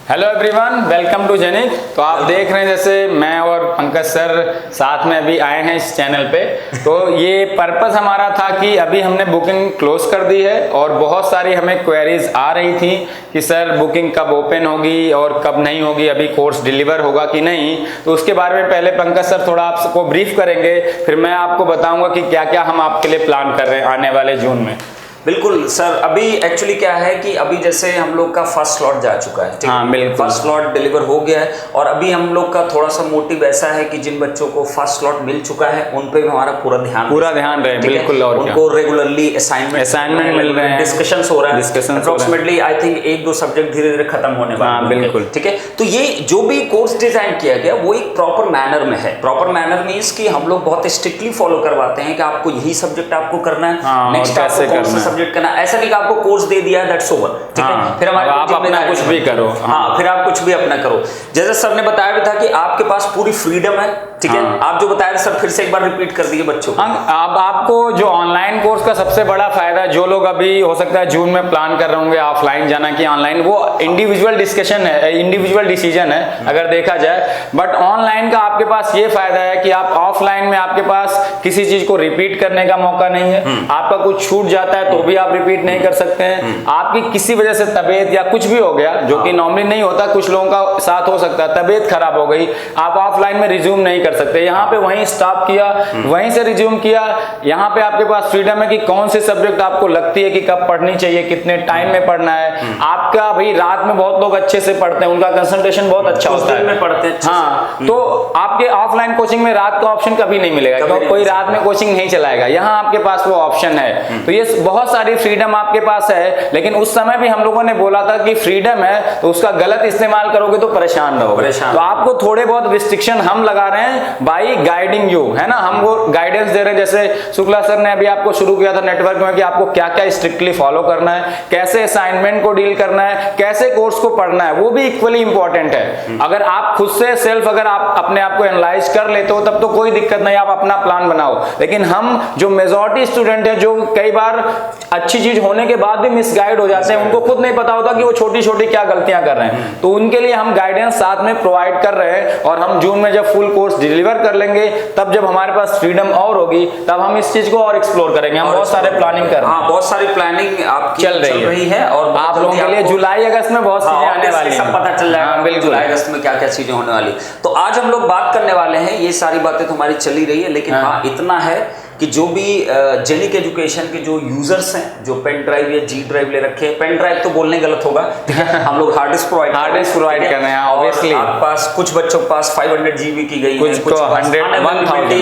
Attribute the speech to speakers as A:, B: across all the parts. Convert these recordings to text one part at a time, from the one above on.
A: Hello everyone, welcome to Genic. तो आप देख रहे हैं जैसे मैं और पंकज सर साथ में अभी आए हैं इस चैनल पे। तो ये पर्पस हमारा था कि अभी हमने बुकिंग क्लोज कर दी है और बहुत सारी हमें क्वेरीज आ रही थी कि सर बुकिंग कब ओपन होगी और कब नहीं होगी, अभी कोर्स डिलीवर होगा कि नहीं। तो उसके बारे में पहले पंकज सर थोड़ा आपको ब्रीफ करेंगे, फिर मैं आपको बताऊंगा कि क्या क्या हम आपके लिए प्लान कर रहे हैं आने वाले जून में।
B: बिल्कुल सर, अभी एक्चुअली क्या है कि अभी जैसे हम लोग का फर्स्ट स्लॉट जा चुका है, ठीक है।
A: बिल्कुल,
B: फर्स्ट स्लॉट डिलीवर हो गया है और अभी हम लोग का थोड़ा सा मोटिव ऐसा है कि जिन बच्चों को फर्स्ट स्लॉट मिल चुका है उन पे भी हमारा पूरा ध्यान रहे,
A: बिल्कुल। और
B: उनको रेगुलरली असाइनमेंट मिल रहे हैं, डिस्कशंस हो रहा है, अप्रोक्सीमेटली आई थिंक 1-2 सब्जेक्ट धीरे धीरे खत्म होने वाले हैं, बिल्कुल, ठीक है। तो ये जो भी कोर्स डिजाइन किया गया वो एक प्रॉपर मैनर में है। प्रॉपर मैनर मीन्स कि हम लोग बहुत स्ट्रिक्टली फॉलो करवाते हैं कि आपको यही सब्जेक्ट आपको करना है, नेक्स्ट आपको कौन सा सब्जेक्ट करना है। ऐसा नहीं कि आपको कोर्स दे दिया दैट्स ओवर, ठीक है, फिर हमारे
A: आप अपना कुछ भी करो।
B: फिर आप कुछ भी अपना करो। जैसे सर ने बताया भी था कि आपके पास पूरी फ्रीडम है, ठीक है। आप जो बताया सर फिर से एक बार रिपीट कर दिए बच्चों को।
A: अब आपको जो ऑनलाइन कोर्स का सबसे बड़ा फायदा, जो लोग अभी हो सकता है जून में प्लान कर रहे होंगे ऑफलाइन जाना कि ऑनलाइन, वो इंडिविजुअल डिस्कशन है, इंडिविजुअल डिसीजन है अगर देखा जाए। बट ऑनलाइन का आपके पास ये फायदा है कि आप ऑफलाइन में आपके पास किसी चीज को रिपीट करने का मौका नहीं है। आपका कुछ छूट जाता है तो भी आप रिपीट नहीं कर सकते हैं। आपकी किसी वजह से तबीयत या कुछ भी हो गया, जो कि नॉर्मली नहीं होता, कुछ लोगों का साथ हो सकता है, तबीयत खराब हो गई, आप ऑफलाइन में रिज्यूम नहीं कर सकते। यहाँ पे वहीं स्टॉप किया, वहीं से रिज्यूम किया। यहाँ पे आपके पास फ्रीडम है कि कौन से सब्जेक्ट आपको लगती है कि कब पढ़नी चाहिए, कितने टाइम में पढ़ना है। आपका भाई रात में बहुत लोग अच्छे से पढ़ते हैं, उनका कंसंट्रेशन बहुत अच्छा होता है,
B: पढ़ते हैं।
A: हाँ, तो आपके ऑफलाइन कोचिंग में रात का ऑप्शन कभी नहीं मिलेगा, क्योंकि कोई रात में कोचिंग नहीं चलाएगा। यहाँ आपके पास वो ऑप्शन है। तो ये बहुत सारी फ्रीडम आपके पास है। लेकिन उस समय भी हम लोगों ने बोला था कि फ्रीडम है तो उसका गलत इस्तेमाल करोगे तो परेशान रहोगे। तो आपको थोड़े बहुत रिस्ट्रिक्शन हम लगा रहे हैं बाई गाइडिंग यू, है ना। हम वो गाइडेंस दे रहे हैं। जैसे शुक्ला सर ने अभी आपको शुरू किया था नेटवर्क में कि आपको क्या क्या स्ट्रिक्टली फॉलो करना है, कैसे असाइनमेंट को डील करना है, कैसे कोर्स को पढ़ना है, वो भी इक्वली इंपॉर्टेंट है। अगर आप खुद से सेल्फ अगर आप अपने आप को एनालाइज कर लेते हो तब तो कोई दिक्कत नहीं, आप अपना प्लान बनाओ। लेकिन हम जो मेजॉरिटी स्टूडेंट है, जो कई बार अच्छी चीज होने के बाद भी मिसगाइड हो जाते हैं, उनको खुद नहीं पता होता कि वो छोटी छोटी क्या गलतियां कर रहे हैं, तो उनके लिए हम गाइडेंस साथ में प्रोवाइड कर रहे हैं। और हम जून में जब फुल कोर्स डिलीवर कर लेंगे, तब जब हमारे पास फ्रीडम और होगी, तब हम इस चीज को और एक्सप्लोर करेंगे। हम बहुत सारे प्लानिंग कर रहे हैं।
B: बहुत सारी प्लानिंग आपकी चल रही है और
A: आप लोगों के लिए जुलाई अगस्त में बहुत चीजें आने वाली हैं,
B: सब पता चल जाएगा बिल्कुल जुलाई अगस्त में क्या क्या चीजें होने वाली। तो आज हम लोग बात करने वाले हैं, ये सारी बातें तो हमारी चली रही है, लेकिन हाँ इतना है कि जो भी जेनिक एजुकेशन के जो यूजर्स हैं, जो पेन ड्राइव या जी ड्राइव ले रखे हैं, पेन ड्राइव तो बोलने गलत होगा, ठीक है, हम लोग हार्ड डिस्क प्रोवाइड कर रहे हैं। ऑब्वियसली आपके पास कुछ बच्चों के पास 500 GB की गई है, कुछ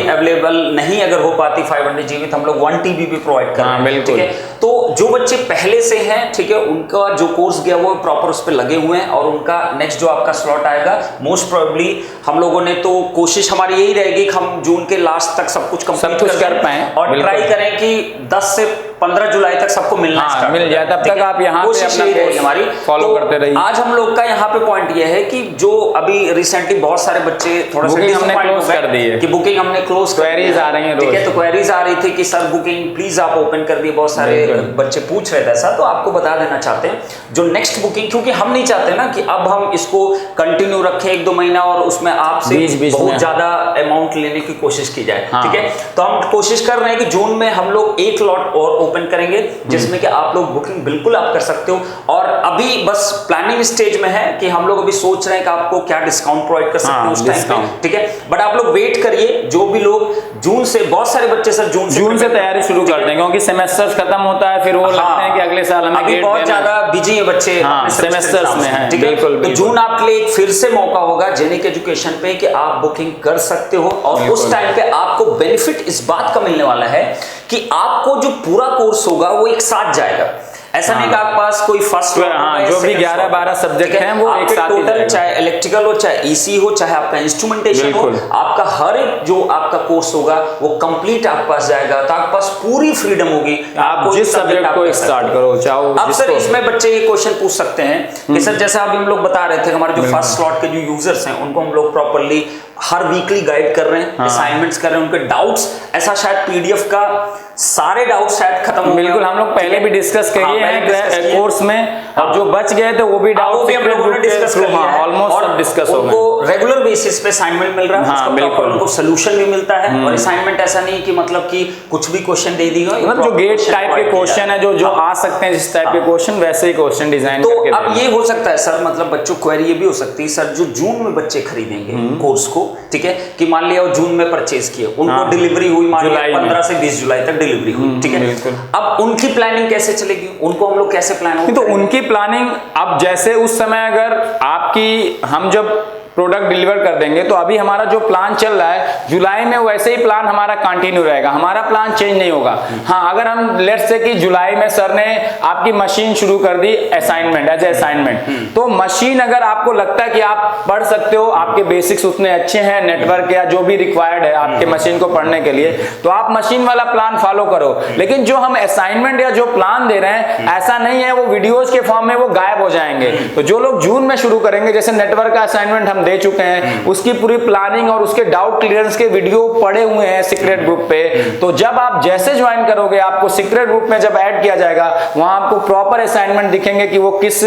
B: अवेलेबल नहीं अगर हो पाती 500 GB, तो हम लोग 1 TB भी प्रोवाइड कर रहे हैं, ठीक है। तो जो बच्चे पहले से हैं, ठीक है, उनका जो कोर्स गया वो प्रॉपर उस पर लगे हुए हैं और उनका नेक्स्ट जो आपका स्लॉट आएगा मोस्ट प्रोबेबली हम लोगों ने तो कोशिश हमारी यही रहेगी कि हम जून के लास्ट तक सब कुछ कंप्लीट कर पाएं और ट्राई करें कि 10 से 15 जुलाई तक सबको मिल
A: जाए। तब तक आप यहाँ पे अपना कोर्स
B: हमारी
A: फॉलो करते रहिए।
B: आज हम लोग का यहाँ पे पॉइंट ये है कि जो अभी रिसेंटली बहुत सारे बच्चे थोड़ा सा
A: हमने क्लोज कर दी है
B: कि बुकिंग हमने क्लोज,
A: क्वेरीज आ रही हैं,
B: ठीक है। तो क्वेरीज आ रही थी कि सर बुकिंग प्लीज आप ओपन कर दिए, बहुत सारे बच्चे पूछ रहे थे ऐसा। तो आपको बता देना चाहते हैं जो नेक्स्ट बुकिंग, क्योंकि हम नहीं चाहते ना कि अब हम इसको कंटिन्यू रखें 1-2 महीना और उसमें आपसे बहुत ज्यादा अमाउंट लेने की कोशिश की जाए, ठीक है। तो हम कोशिश कर रहे हैं कि जून में हम लोग एक लॉट और ओपन करेंगे जिसमें कि आप लोग बुकिंग बिल्कुल आप कर सकते हो। और अभी बस प्लानिंग स्टेज में है कि हम लोग अभी सोच रहे हैं कि आपको क्या डिस्काउंट प्रोवाइड कर सकते हैं उस टाइम पे, ठीक है। बट आप लोग वेट करिए, जो भी लोग जून से, बहुत सारे बच्चे सर जून से तैयारी शुरू करते हैं क्योंकि सेमेस्टर खत्म होता है, फिर वो लगते हैं कि अगले साल हमें अभी बहुत ज्यादा बिजी है बच्चे सेमेस्टर्स में हैं, ठीक है। तो जून आपके लिए एक फिर से मौका होगा जेनिक एजुकेशन पे कि आप बुकिंग कर सकते हो और उस टाइम पे आपको बेनिफिट इस बात का मिलने वाला है कि आपको जो पूरा कोर्स होगा वो एक साथ जाएगा। ऐसा नहीं कि आपके पास कोई फर्स्ट
A: जो भी 11-12 सब्जेक्ट हैं वो एक साथ ही
B: टोटल, चाहे इलेक्ट्रिकल हो, चाहे ईसी हो, चाहे आपका इंस्ट्रूमेंटेशन हो, आपका हर एक जो आपका कोर्स होगा वो कंप्लीट आपके पास जाएगा। तो आपके पास पूरी फ्रीडम होगी,
A: आप जिस सब्जेक्ट को स्टार्ट करो चाहो।
B: अब सर इसमें बच्चे ये क्वेश्चन पूछ सकते हैं कि सर जैसे अभी हम लोग बता रहे थे हमारे जो फर्स्ट स्लॉट के जो यूजर्स हैं उनको हम लोग प्रॉपर्ली हर वीकली गाइड कर रहे हैं, असाइनमेंट्स कर रहे हैं, उनके डाउट्स, ऐसा शायद पीडीएफ का सारे डाउट्स शायद खत्म हो गए।
A: बिल्कुल, हम लोग पहले भी डिस्कस किए हैं कोर्स में, और जो बच गए थे वो भी डाउट
B: हम लोगों ने डिस्कस कर लिया है,
A: ऑलमोस्ट सब डिस्कस हो गए।
B: उनको रेगुलर बेसिस पे असाइनमेंट मिल रहा है, बिल्कुल उनको सोल्यूशन भी मिलता है, और असाइनमेंट ऐसा नहीं कि मतलब कि कुछ भी क्वेश्चन दे दी गई,
A: मतलब जो गेट टाइप के क्वेश्चन है, जो आ सकते हैं जिस टाइप के क्वेश्चन, वैसे ही क्वेश्चन डिजाइन करके।
B: तो अब ये हो सकता है सर, मतलब बच्चों क्वेरी ये भी हो सकती है सर, जो जून में बच्चे खरीदेंगे कोर्स को, ठीक है, कि मान लिया जून में परचेज किए, उनको डिलीवरी हुई मान लिया 15 से 20 जुलाई तक डिलीवरी हुई, ठीक है, अब उनकी प्लानिंग कैसे चलेगी, उनको हम लोग कैसे प्लान?
A: तो उनकी प्लानिंग अब जैसे उस समय अगर आपकी, हम जब प्रोडक्ट डिलीवर कर देंगे तो अभी हमारा जो प्लान चल रहा है जुलाई में, वैसे ही प्लान हमारा कंटिन्यू रहेगा, हमारा प्लान चेंज नहीं होगा। हाँ, अगर हम लेट्स से कि जुलाई में सर ने आपकी मशीन शुरू कर दी असाइनमेंट, एज ए असाइनमेंट, तो मशीन अगर आपको लगता है कि आप पढ़ सकते हो, आपके बेसिक्स उतने अच्छे हैं, नेटवर्क या जो भी रिक्वायर्ड है आपके मशीन को पढ़ने के लिए, तो आप मशीन वाला प्लान फॉलो करो। लेकिन जो हम असाइनमेंट या जो प्लान दे रहे हैं, ऐसा नहीं है वो वीडियोज के फॉर्म में वो गायब हो जाएंगे। तो जो लोग जून में शुरू करेंगे, जैसे नेटवर्क का असाइनमेंट हम दे चुके हैं, उसकी पूरी प्लानिंग और उसके डाउट क्लियरेंस के वीडियो पड़े हुए हैं सीक्रेट ग्रुप पे, तो जब आप जैसे ज्वाइन करोगे, आपको सीक्रेट ग्रुप में जब ऐड किया जाएगा, वहां आपको प्रॉपर असाइनमेंट दिखेंगे कि वो किस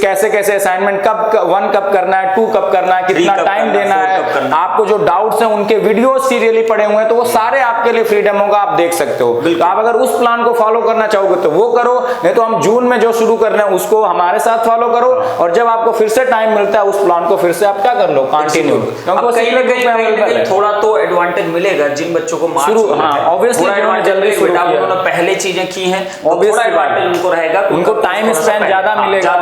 A: कैसे असाइनमेंट कब 1 कब करना है, 2 कब करना है, कितना टाइम देना है, आपको जो डाउट्स हैं उनके वीडियो सीरियली पड़े हुए हैं, तो वो सारे आपके लिए फ्रीडम होगा, आप देख सकते हो। तो आप अगर उस प्लान को फॉलो करना चाहोगे तो वो करो, नहीं तो हम जून में जो शुरू कर रहे हैं उसको हमारे साथ फॉलो करो, और जब आपको फिर से टाइम मिलता है उस प्लान को फिर से आप क्या कर लो, कंटिन्यू।
B: थोड़ा तो एडवांटेज मिलेगा जिन बच्चों को
A: शुरू, ऑब्वियसली जल्दी शुरू किया,
B: उन्होंने पहले चीजें की हैं, थोड़ा एडवांटेज उनको रहेगा,
A: उनको टाइम स्पेंड ज्यादा मिलेगा,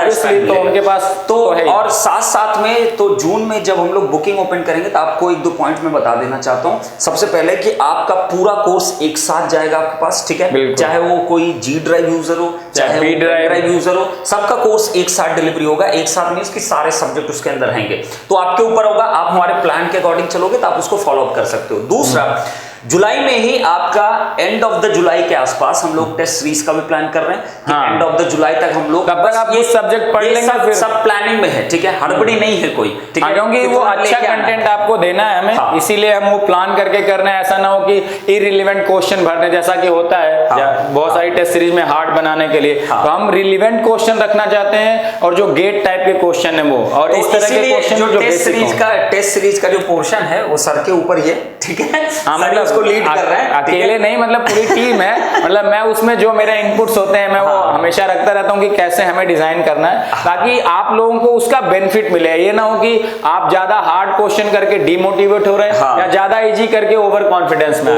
A: तो उनके पास तो है।
B: और साथ में तो जून में जब हम लोग बुकिंग ओपन करेंगे तो आपको 1-2 पॉइंट में बता देना चाहता हूँ। सबसे पहले कि आपका पूरा कोर्स एक साथ जाएगा आपके पास, ठीक है, चाहे वो कोई जी ड्राइव यूजर हो, चाहे बी ड्राइव यूजर हो, सबका कोर्स एक साथ डिलीवरी होगा। एक साथ मींस कि सारे सब्जेक्ट उसके अंदर रहेंगे, तो आपके ऊपर होगा, आप हमारे प्लान के अकॉर्डिंग चलोगे तो आप उसको फॉलो अप कर सकते हो। दूसरा, जुलाई में ही आपका एंड ऑफ द जुलाई के आसपास हम लोग टेस्ट सीरीज का भी प्लान कर रहे हैं कि एंड ऑफ द जुलाई तक हम लोग
A: ये सब्जेक्ट पढ़ लेंगे, फिर
B: सब प्लानिंग में है, ठीक है, हड़बड़ी नहीं है कोई, ठीक है,
A: क्योंकि वो अच्छा कंटेंट आपको देना है हमें, इसीलिए हम वो प्लान करके कर रहे हैं। ऐसा ना हो कि इररिलेवेंट क्वेश्चन भरने जैसा कि होता है बहुत सारी टेस्ट सीरीज में हार्ड बनाने के लिए, तो हम रिलेवेंट क्वेश्चन रखना चाहते हैं, और जो गेट टाइप के क्वेश्चन है वो, और इस तरह के क्वेश्चन जो
B: टेस्ट सीरीज का जो पोर्शन है वो सर के ऊपर ही है, ठीक है, मतलब उसको लीड कर रहे हैं,
A: अकेले नहीं, मतलब पूरी टीम है, मतलब मैं उसमें जो मेरे इनपुट्स होते हैं मैं वो हमेशा रखता रहता हूँ कि कैसे हमें डिजाइन करना है, ताकि आप लोगों को उसका बेनिफिट मिले। ये ना हो कि आप ज्यादा हार्ड क्वेश्चन करके डिमोटिवेट हो रहे हैं, या ज्यादा इजी करके ओवर कॉन्फिडेंस में।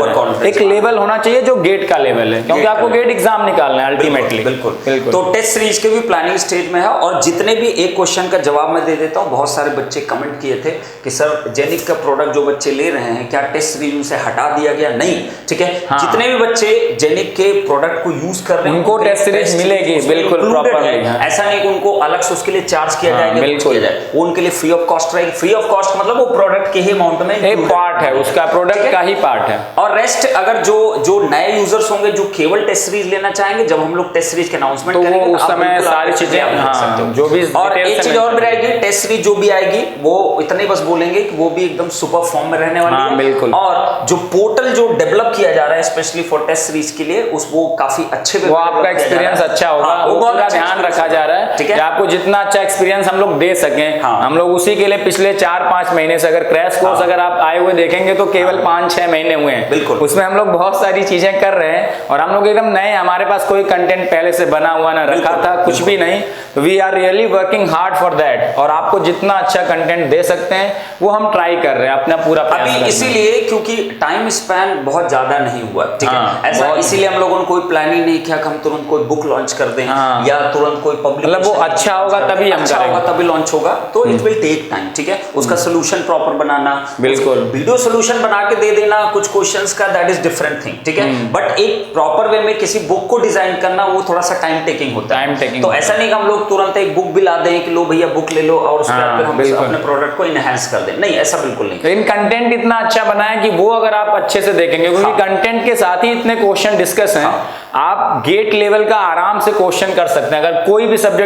A: एक लेवल होना चाहिए जो गेट का लेवल है, क्योंकि आपको गेट एग्जाम निकालना है अल्टीमेटली।
B: बिल्कुल। तो टेस्ट सीरीज के भी प्लानिंग स्टेज में है, और जितने भी एक क्वेश्चन का जवाब मैं दे देता हूँ। बहुत सारे बच्चे कमेंट किए थे कि सर जेनिक का प्रोडक्ट जो बच्चे ले रहे हैं क्या टेस्ट सीरीज उनसे हटा दिया गया? नहीं, ठीक है, जितने भी बच्चे जेनिक के प्रोडक्ट को यूज कर रहे हैं
A: उनको टेस्ट सीरीज मिलेगी बिल्कुल प्रॉपर्ली।
B: ऐसा नहीं कि उनको अलग से उसके लिए चार्ज किया जाएगा, बिल्कुल वो उनके लिए फ्री ऑफ कॉस्ट रहेगी। फ्री ऑफ कॉस्ट मतलब वो प्रोडक्ट के ही अमाउंट में
A: एक पार्ट है, उसका प्रोडक्ट का ही पार्ट है।
B: और रेस्ट अगर जो नए यूजर्स होंगे जो केवल टेस्ट सीरीज लेना चाहेंगे, जब हम लोग टेस्ट सीरीज के अनाउंसमेंट करेंगे
A: तो उस समय सारी चीजें
B: जो भी, और एक चीज और भी रहेगी, टेस्ट सीरीज जो भी आएगी वो इतने बस बोलेंगे कि वो भी एकदम सुपर फॉर्म में रहने वाली है, बिल्कुल। और जो पोर्टल जो डेवलप किया जा रहा है स्पेशली फॉर टेस्ट सीरीज के लिए, वो काफी अच्छे,
A: वो आपका एक्सपीरियंस अच्छा होगा, वो पूरा ध्यान रखा जा रहा है, ठीक है, आपको जितना अच्छा एक्सपीरियंस हम लोग दे सकें। हम लोग उसी के लिए पिछले 4-5 महीने से, अगर क्रैश कोर्स अगर आप आए हुए देखेंगे तो केवल 5-6 महीने हुए हैं, बिल्कुल, उसमें हम लोग बहुत सारी चीजें कर रहे हैं, और हम लोग एकदम नए, हमारे पास कोई कंटेंट पहले से बना हुआ ना रखा था, कुछ भी नहीं। तो we are really working hard for that, और आपको जितना अच्छा कंटेंट दे सकते हैं वो हम ट्राई कर रहे हैं अपना पूरा प्रयास।
B: इसीलिए क्योंकि टाइम स्पैन बहुत ज्यादा नहीं हुआ, ठीक है, ऐसा इसीलिए हम लोगों ने कोई प्लानिंग नहीं किया कि हम तुरंत कोई बुक लॉन्च कर दें, या तुरंत कोई पब्लिक,
A: मतलब वो अच्छा होगा तभी हम करेंगे,
B: तभी लॉन्च होगा, तो इट विल टेक टाइम, ठीक है, उसका सोल्यूशन प्रॉपर बनाना,
A: बिल्कुल,
B: वीडियो सोल्यूशन बना के दे देना कुछ क्वेश्चंस का, दैट इज डिफरेंट थिंग, ठीक है, बट एक प्रॉपर वे में किसी बुक को डिजाइन करना वो थोड़ा सा टाइम टेकिंग होता है। तो ऐसा नहीं कि हम लोग तुरंत एक बुक भी ला दें कि लो भैया बुक ले लो और उसके बाद हम अपने प्रोडक्ट को इनहैंस कर दें, नहीं, ऐसा बिल्कुल नहीं।
A: लेकिन कंटेंट इतना अच्छा बनाया कि वो अगर आप अच्छे से देखेंगे, क्योंकि कंटेंट के साथ ही इतने क्वेश्चन डिस्कस हैं, आप गेट लेवल का आराम से क्वेश्चन कर सकते हैं। अगर कोई भी सब्जेक्ट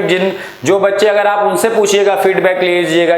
A: जो बच्चे, अगर आप उनसे पूछिएगा, फीडबैक लीजिएगा,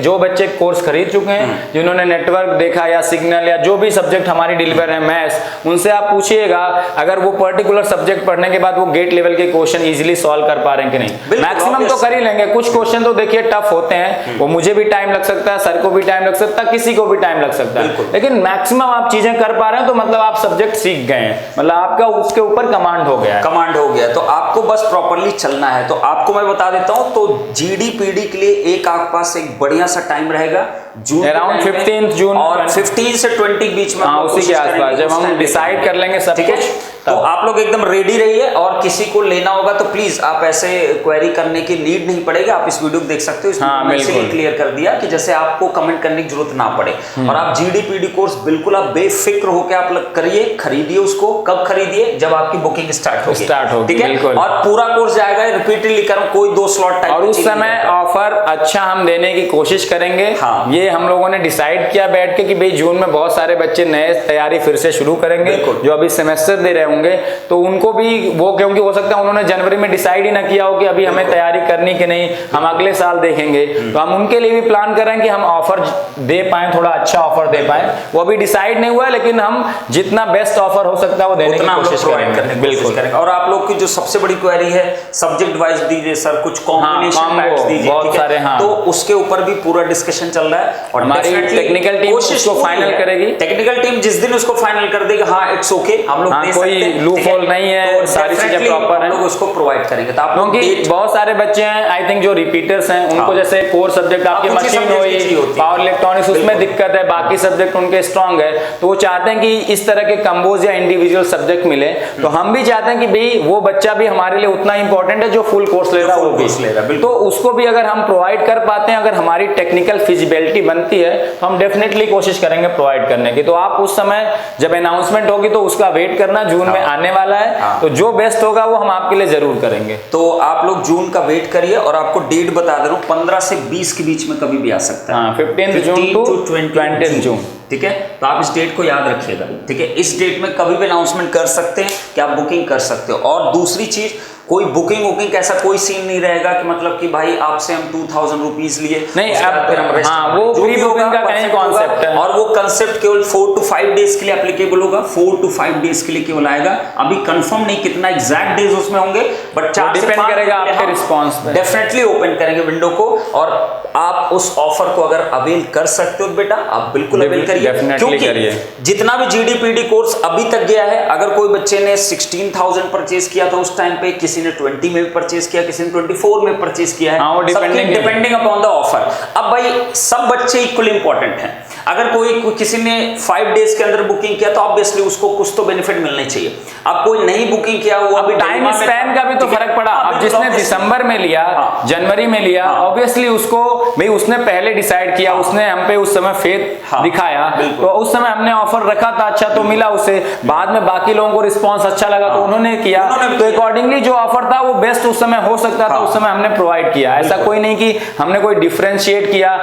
A: जो बच्चे कोर्स खरीद चुके हैं, जिन्होंने नेटवर्क देखा या सिग्नल या जो भी सब्जेक्ट हमारी डिलीवर है, मैथ्स, उनसे आप पूछिएगा, अगर वो पर्टिकुलर सब्जेक्ट पढ़ने के बाद वो गेट लेवल के क्वेश्चन इजीली सॉल्व कर पा रहे हैं कि नहीं। मैक्सिमम तो कर ही लेंगे, कुछ क्वेश्चन तो देखिए टफ होते हैं, वो मुझे भी टाइम लग सकता है, सर को भी टाइम लग सकता है, किसी को भी टाइम लग सकता है, लेकिन मैक्सिमम आप चीजें कर पा रहे हैं तो मतलब आप सब्जेक्ट सीख गए हैं, मतलब आपका उसके ऊपर कमांड हो गया है।
B: कमांड हो गया, तो आपको बस प्रॉपर्ली चलना है। तो आपको मैं बता देता हूं, तो जीडी पीडी के लिए एक आपके पास एक बढ़िया सा टाइम रहेगा जून,
A: अराउंड 15 जून
B: और 15 से 20 बीच में,
A: उसी के आसपास जब हम डिसाइड कर लेंगे सब कुछ।
B: तो आप लोग एकदम रेडी रहिए, और किसी को लेना होगा तो प्लीज आप ऐसे क्वेरी करने की नीड नहीं पड़ेगी, आप इस वीडियो को देख सकते हो, इसमें इसलिए क्लियर कर दिया कि जैसे आपको कमेंट करने की जरूरत ना पड़े। और आप जीडी पीडी कोर्स बिल्कुल आप बेफिक्र होकर आप लोग करिए, खरीदिए उसको। कब खरीदिए? जब आपकी बुकिंग स्टार्ट होगी, ठीक है, और पूरा कोर्स जाएगा, रिपीटेडली करूं, कोई 2 स्लॉट टाइप,
A: और उस समय ऑफर अच्छा हम देने की कोशिश करेंगे। ये हम लोगों ने डिसाइड किया बैठ के कि भाई जून में बहुत सारे बच्चे नए तैयारी फिर से शुरू करेंगे, जो अभी सेमेस्टर दे रहे होंगे, तो उनको भी वो, क्योंकि हो सकता है उन्होंने जनवरी में डिसाइड ही ना किया हो कि अभी हमें तैयारी करनी कि नहीं, हम अगले साल देखेंगे, तो हम उनके लिए भी प्लान कर रहे हैं कि हम ऑफर दे पाए, थोड़ा अच्छा ऑफर दे पाए। वो अभी डिसाइड नहीं हुआ है, लेकिन हम जितना बेस्ट ऑफर हो सकता है वो देने की कोशिश करेंगे।
B: बिल्कुल। और आप लोग की जो सबसे बड़ी क्वेरी है, सब्जेक्ट वाइज दीजिए सर, कुछ कॉम्बिनेशन पैक्स दीजिए,
A: बहुत सारे,
B: तो उसके ऊपर भी पूरा डिस्कशन चल रहा है, और
A: हमारी टेक्निकल टीम उसको फाइनल करेगी।
B: टेक्निकल टीम जिस दिन उसको फाइनल कर देगी, हाँ इट्स ओके, हम लोग दे सकते हैं,
A: कोई लूप होल नहीं है,
B: तो
A: सारी चीजें प्रॉपर है,
B: लोग उसको प्रोवाइड करेंगे। तो आप लोग,
A: क्योंकि बहुत सारे बच्चे हैं आई थिंक जो रिपीटर्स हैं, उनको जैसे कोर सब्जेक्ट आपकी मशीन हुई, पावर इलेक्ट्रॉनिक्स, उसमें दिक्कत है, बाकी सब्जेक्ट उनके स्ट्रांग है, तो वो चाहते हैं कि इस तरह के कंबोज या इंडिविजुअल सब्जेक्ट मिले। तो हम भी चाहते हैं कि भाई वो बच्चा भी हमारे लिए उतना इंपॉर्टेंट है जो फुल कोर्स ले रहा है, वो भी, तो उसको भी अगर हम प्रोवाइड कर पाते हैं, अगर हमारी टेक्निकल फिजिबिलिटी बनती है, तो हम डेफिनेटली कोशिश करेंगे प्रोवाइड करने की। तो आप उस समय जब अनाउंसमेंट होगी तो उसका वेट करना, जून में आने वाला है, तो जो बेस्ट होगा वो हम आपके लिए जरूर करेंगे।
B: तो आप लोग जून का वेट करिए, और आपको डेट बता दे रहा हूँ, 15 से 20 के बीच में कभी भी आ सकता है,
A: 15 जून टू 20 जून,
B: ठीक है। तो आप इस डेट को याद रखिएगा, ठीक है। इस डेट में कभी भी अनाउंसमेंट कर सकते हैं कि आप बुकिंग कर सकते हो। और दूसरी चीज, कोई बुकिंग वुकिंग ऐसा कोई सीन नहीं रहेगा कि मतलब कि भाई आपसे हम 2000 रुपीज लिए
A: नहीं, वो प्री बुकिंग का कहीं कॉन्सेप्ट है,
B: और वो कंसेप्ट केवल 4 to 5 डेज के लिए एप्लीकेबल होगा, 4 to 5 डेज के लिए केवल आएगा। अभी कंफर्म नहीं कितना एग्जैक्ट डेज उसमें होंगे, बट 4 से 5
A: डिपेंड करेगा आपके रिस्पांस पे।
B: डेफिनेटली ओपन करेंगे विंडो को, और आप उस ऑफर को अगर अवेल कर सकते हो बेटा, आप बिल्कुल अवेल करिए, क्योंकि जितना भी जीडीपीडी कोर्स अभी तक गया है, अगर कोई बच्चे ने 16,000 परचेज किया था उस टाइम पे, किसी ने 20 में परचेज किया, किसी ने 24 में परचेज किया है, डिपेंडिंग अपॉन द ऑफर। अब भाई सब बच्चे इक्वली इंपॉर्टेंट हैं। अगर कोई किसी ने 5 डेज के अंदर बुकिंग किया तो ऑब्वियसली उसको कुछ तो बेनिफिट मिलने चाहिए। अब कोई नहीं बुकिंग किया, वो अभी
A: टाइम स्पैन का भी तो फर्क पड़ा। अब जिसने दिसंबर में लिया, जनवरी में लिया, ऑब्वियसली उसको भाई उसने पहले डिसाइड किया, उसने हम पे उस समय फेथ दिखाया, तो उस समय हमने ऑफर रखा था, अच्छा तो मिला उसे, बाद में बाकी लोगों को रिस्पांस अच्छा लगा तो उन्होंने किया, तो अकॉर्डिंगली जो ऑफर था वो बेस्ट उस समय हो सकता था, उस समय हमने प्रोवाइड किया। ऐसा कोई नहीं कि हमने कोई डिफरेंशिएट किया,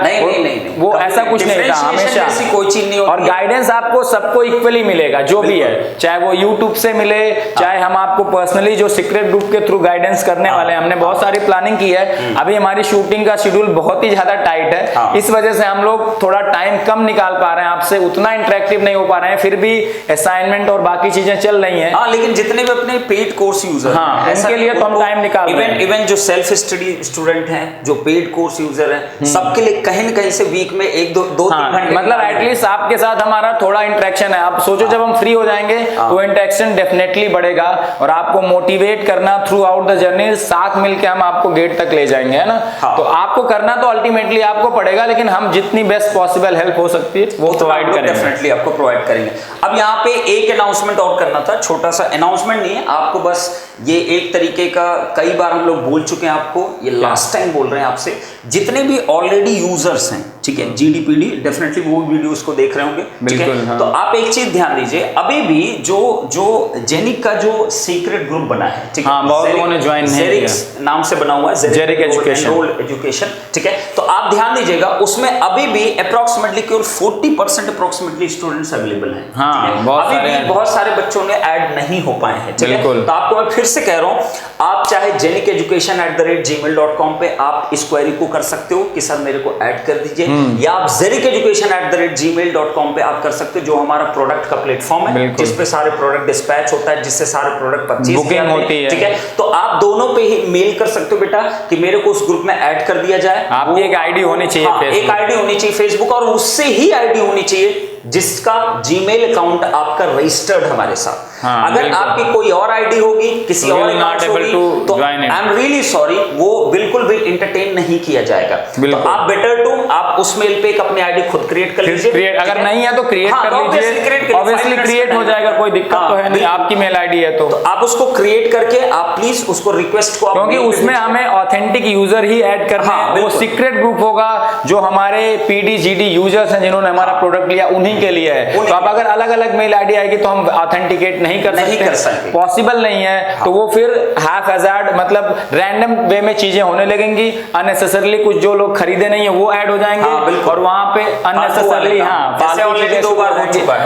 A: वो ऐसा कुछ नहीं था, हमेशा
B: कोई चीज नहीं।
A: और गाइडेंस आपको सबको इक्वली मिलेगा, जो भी है, चाहे वो यूट्यूब से मिले, चाहे हम आपको पर्सनली जो सीक्रेट ग्रुप के थ्रू गाइडेंस करने वाले हैं। हमने बहुत सारी प्लानिंग की है, अभी हमारी शूटिंग का शेड्यूल बहुत ही ज्यादा टाइट है, इस वजह से हम लोग थोड़ा टाइम कम निकाल पा रहे हैं, आपसे उतना इंटरेक्टिव नहीं हो पा रहे हैं, फिर भी असाइनमेंट और बाकी चीजें चल रही हैं।
B: लेकिन जितने भी अपने पेड कोर्स यूजर हैं,
A: उनके लिए तो हम टाइम निकाल रहे हैं।
B: इवन जो सेल्फ स्टडी स्टूडेंट हैं, जो पेड कोर्स यूजर हैं, सबके लिए कहीं न कहीं से वीक में 1-2-3 घंटे,
A: मतलब एटलीस्ट आपके साथ हमारा थोड़ा इंटरेक्शन है। आप सोचो जब हम फ्री हो जाएंगे तो इंटरेक्शन डेफिनेटली बढ़ेगा, और आपको मोटिवेट करना थ्रू आउट द जर्नी, साथ मिलके हम आपको गेट तक ले जाएंगे, है ना। तो आपको करना तो अल्टीमेटली आपको पड़ेगा, लेकिन हम जितनी बेस्ट पॉसिबल हेल्प हो सकती है वो प्रोवाइड करेंगे,
B: डेफिनेटली आपको प्रोवाइड करेंगे। अब यहाँ पे एक अनाउंसमेंट और करना था, छोटा सा अनाउंसमेंट नहीं है, आपको बस ये एक तरीके का कई बार हम लोग बोल चुके हैं आपको, ये लास्ट टाइम बोल रहे हैं आपसे, जितने भी ऑलरेडी यूजर्स हैं, ठीक है, जीडीपीडी डेफिनेटली वो वीडियोस को देख रहे होंगे, ठीक है,
A: हाँ।
B: तो आप एक चीज ध्यान दीजिए, अभी भी जो जेनिक का जो सीक्रेट ग्रुप बना है, ठीक है,
A: हाँ, बहुत लोगों ने ज्वाइन नहीं किया,
B: नाम से बना हुआ है
A: जेनिक एजुकेशन,
B: ठीक है, तो आप ध्यान दीजिएगा उसमें अभी भी अप्रोक्सीमेटली केवल 40% अप्रोक्सीमेटली स्टूडेंट्स अवेलेबल हैं,
A: हाँ,
B: बहुत सारे बच्चों ने ऐड नहीं हो पाए हैं, ठीक है, तो आपको मैं फिर से कह रहा हूं, आप चाहे geniceeducation@gmail.com पे आप इस क्वेरी को कर सकते हो कि सर मेरे को ऐड कर दीजिए, या आप geniceeducation@gmail.com पे आप कर सकते हो, जो हमारा प्रोडक्ट का प्लेटफॉर्म है जिस पे सारे प्रोडक्ट डिस्पैच होता है, जिससे सारे प्रोडक्ट परचेज
A: बुकिंग होती है,
B: ठीक है, तो आप दोनों पे ही मेल कर सकते हो बेटा कि मेरे को उस ग्रुप में ऐड कर दिया जाए।
A: आपकी एक आईडी होनी चाहिए,
B: हाँ, एक आईडी होनी चाहिए फेसबुक, और उससे ही आईडी होनी चाहिए जिसका जीमेल अकाउंट आपका रजिस्टर्ड हमारे साथ।
A: हाँ,
B: अगर आपकी कोई और आईडी होगी, किसी और अकाउंट होगी, तो आई एम रियली सॉरी, वो बिल्कुल भी एंटरटेन नहीं किया जाएगा। तो आप बेटर टू आप उस मेल पे एक अपनी आईडी खुद क्रिएट कर लीजिए,
A: अगर नहीं है तो क्रिएट कर लीजिए, ऑब्वियसली क्रिएट हो जाएगा, कोई दिक्कत तो है नहीं, आपकी मेल आईडी है तो
B: आप उसको क्रिएट करके आप प्लीज उसको रिक्वेस्ट को,
A: क्योंकि उसमें हमें ऑथेंटिक यूजर ही ऐड करना है, वो सीक्रेट ग्रुप होगा जो हमारे पीडी जीडी यूजर्स हैं जिन्होंने हमारा प्रोडक्ट लिया उन्हीं के लिए है। तो अब अगर अलग अलग मेल आईडी आएगी तो हम ऑथेंटिकेट नहीं कर सकते, पॉसिबल नहीं है। तो वो फिर हाफ हजार्ड मतलब रैंडम वे में चीजें होने लगेंगी, अननेसेसरली कुछ जो लोग खरीदे नहीं है वो ऐड हो जाएंगे, और वहां पे अननेसेसरली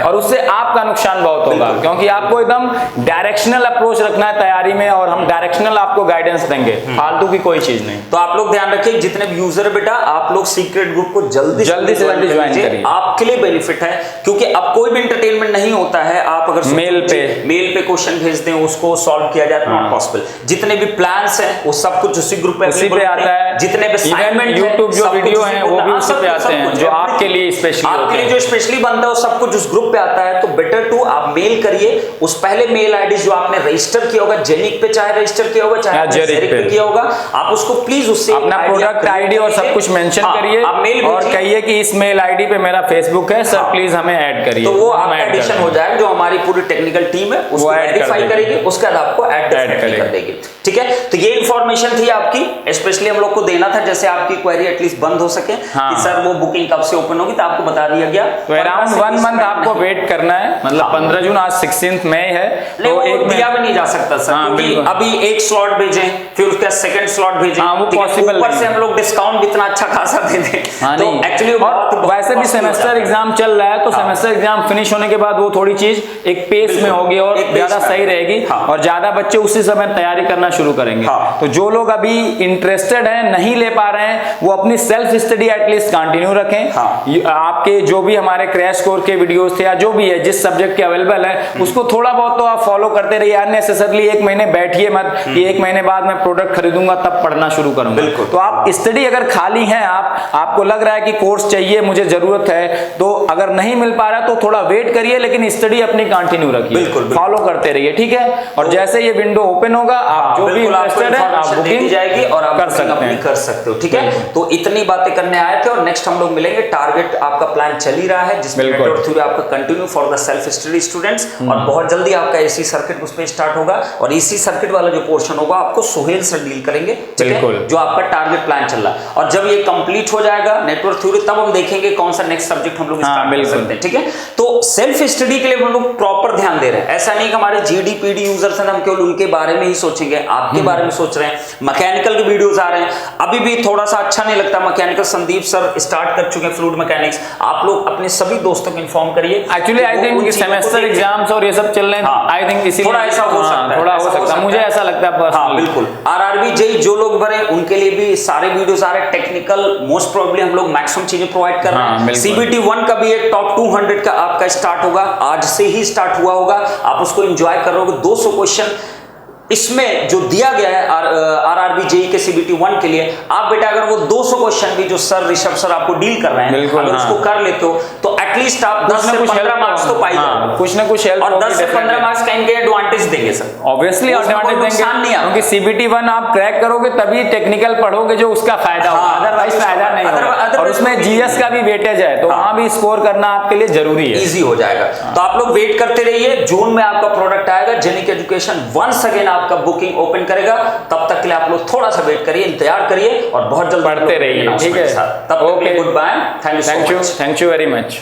A: और उससे आपका नुकसान बहुत होगा, क्योंकि आपको एकदम डायरेक्शनल अप्रोच रखना है तैयारी में, और हम डायरेक्शनल आपको गाइडेंस देंगे, फालतू की कोई चीज नहीं।
B: तो आप लोग ध्यान रखिए, जितने भी यूजर है बेटा, आप लोग सीक्रेट ग्रुप को जल्दी से जल्दी ज्वाइन करिए, आपके लिए बेनिफिट है, क्योंकि अब कोई भी एंटरटेनमेंट नहीं होता है। आप अगर मेल पे क्वेश्चन भेज दें, उसको सॉल्व किया जाए, नॉट पॉसिबल। जितने भी प्लान्स हैं वो सब कुछ उसी ग्रुप पे आता है, जितने भी असाइनमेंट
A: यूट्यूब जो वीडियो हैं वो भी उसी पे आते हैं, जो आपके लिए स्पेशली
B: आपके लिए जो स्पेशली बनता है वो सब कुछ उस ग्रुप पे आता है। तो बेटर टू आप मेल करिए, उस पहले मेल आईडी जो आपने रजिस्टर किया होगा, जेनिक पे चाहे रजिस्टर किया होगा, चाहे जेनिक पे किया होगा, आप उसको प्लीज उससे
A: अपना प्रोडक्ट आईडी और सब कुछ मेंशन करिए, और कहिए कि इस मेल आईडी पे मेरा फेसबुक है, सर प्लीज हमें ऐड करिए,
B: तो वो आपका एडिशन हो जाएगा। जो हमारी पूरी टेक्निकल टीम है उसको वेरीफाई करेगी, उसके बाद आपको ऐड कर देगी, ठीक है। तो ये इंफॉर्मेशन थी आपकी, स्पेशली हम लोग को देना था, जैसे आपकी क्वेरी एटलीस्ट बंद हो सके कि सर वो बुकिंग कब से ओपन होगी, तो आपको बता दिया गया।
A: तो अराउंड 1 मंथ आपको वेट करना है, मतलब 15 जून, आज 16 मई है,
B: तो एक दिया भी नहीं जा सकता सर, क्योंकि अभी एक स्लॉट भेजें, फिर उसका सेकंड स्लॉट भेजें,
A: वो पॉसिबल
B: ऊपर से हम लोग डिस्काउंट भी इतना अच्छा खासा दे दें, तो एक्चुअली
A: वैसे भी सेमेस्टर एग्जाम चल रहा है, तो सेमेस्टर एग्जाम फिनिश होने के बाद वो थोड़ी चीज एक पेस में होगी और ज्यादा सही रहेगी, और ज्यादा बच्चे उसी समय तैयारी करना शुरू करेंगे। तो जो लोग अभी इंटरेस्टेड हैं, नहीं ले पा रहे हैं, वो अपनी सेल्फ स्टडी एटलीस्ट कंटिन्यू रखें। आपके जो भी हमारे क्रैश कोर्स के वीडियोस थे या जो भी है, जिस सब्जेक्ट के अवेलेबल है, उसको थोड़ा बहुत तो आप फॉलो करते रहिए। अननेसेसरली एक महीने बैठिए मत कि एक महीने बाद मैं प्रोडक्ट खरीदूंगा तब पढ़ना शुरू करूंगा। तो आप स्टडी अगर खाली हैं, आपको लग रहा है कि कोर्स चाहिए, मुझे जरूरत है, तो अगर नहीं मिल पा रहा तो थोड़ा वेट करिए, लेकिन स्टडी अपनी कंटिन्यू रखिए, फॉलो करते रहिए, ठीक है। और जैसे ये विंडो ओपन होगा, आप जो भी इंटरेस्टेड है आप बुकिंग
B: जाएगी और आप
A: कर सकते
B: हो, ठीक है। तो इतनी बातें करने आए थे, और नेक्स्ट हम लोग मिलेंगे। टारगेट आपका प्लान चल ही रहा है, जिसमें नेटवर्क थ्योरी आपका continue for the self study students, और बहुत जल्दी आपका एसी सर्किट उस पे स्टार्ट होगा, और एसी सर्किट वाला जो पोर्शन होगा आपको सोहेल से डील करेंगे, ठीक है, जो आपका टारगेट प्लान चल रहा है। और जब ये कंप्लीट हो जाएगा नेटवर्क थ्योरी, तब हम देखेंगे कौन सा नेक्स्ट सब्जेक्ट हम लोग स्टार्ट कर सकते हैं, ठीक है। तो सेल्फ स्टडी के लिए हम लोग प्रॉपर ध्यान दे रहे हैं, ऐसा नहीं कि हमारे जीडी पीडी यूजर्स हैं हम केवल उनके बारे में ही सोचेंगे, आपके बारे में सोच रहे हैं। मैकेनिकल के वीडियोस आ रहे हैं, अभी भी थोड़ा सा अच्छा नहीं लगता, मैकेनिकल संदीप सर स्टार्ट कर चुके हैं फ्लूइड मैकेनिक्स, आप लोग अपने सभी दोस्तों को इन्फॉर्म करिए।
A: Actually I think semester exams और ये सब चल रहे हैं, आई थिंक इसी
B: थोड़ा ऐसा हो सकता है,
A: मुझे ऐसा लगता है।
B: हाँ बिल्कुल, आरआरबी जेई जो लोग भरे उनके लिए भी सारे वीडियोस आ रहे हैं, टेक्निकल मोस्ट प्रोबेबली हम लोग मैक्सिमम चीजें प्रोवाइड कर रहे हैं। सीबीटी 1 का भी एक टॉप 200 का आपका स्टार्ट होगा, आज से ही स्टार्ट हुआ होगा, आप उसको एंजॉय करोगे। 200 क्वेश्चन इसमें जो दिया गया है आरआरबी जेई के सीबीटी 1 के लिए, आप बेटा अगर वो 200 क्वेश्चन भी जो सर ऋषभ सर आपको डील कर रहे हैं, अगर उसको कर लेते हो तो एटलीस्ट आप 10 से 15 मार्क्स तो पाइए,
A: कुछ ना कुछ हेल्प,
B: और 10 से 15 मार्क्स का इनके एडवांटेज देंगे सर,
A: ऑब्वियसली एडवांटेज देंगे, क्योंकि क्योंकि CBT 1 आप क्रैक करोगे तभी टेक्निकल पढ़ोगे जो उसका फायदा होगा, अदरवाइज फायदा नहीं होगा। और उसमें GS का भी वेटेज है, तो वहां भी स्कोर करना आपके लिए जरूरी है,
B: इजी हो जाएगा। तो आप लोग वेट करते रहिए, जून में आपका प्रोडक्ट आएगा। जेनिक एजुकेशन वंस अगेन आपका बुकिंग ओपन करेगा, तब तक के लिए आप लोग थोड़ा सा वेट करिए, इंतजार करिए और बहुत जल्द
A: पढ़ते रहिए, ठीक है।
B: तब तक के लिए goodbye, thank you
A: thank you very much.